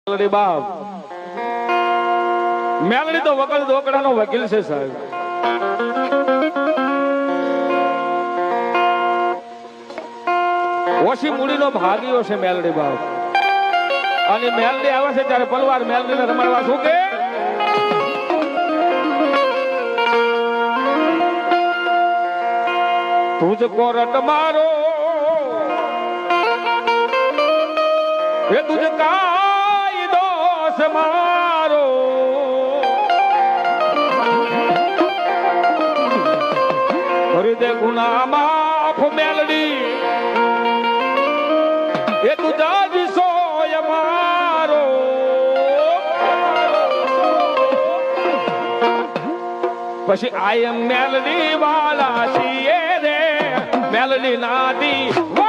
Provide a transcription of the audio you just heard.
મેલડી બાપ મેલડી તો વકલ દોકડાનો વકીલ છે સાહેબ. ઓછી મૂડીનો ભાગીઓ છે મેલડી બાપ. અને મેલડી આવે છે ત્યારે પલવાર મેલડીને રમાડવા શું કે તુજકો રટ મારો એ તુજ કાઈ દોષ મારો કરી દે ગુના માફ મેલડી એ તુજા વિસોય મારો પછી આઈ એમ મેલડી વાલા છીએ રે મેલડી નાદી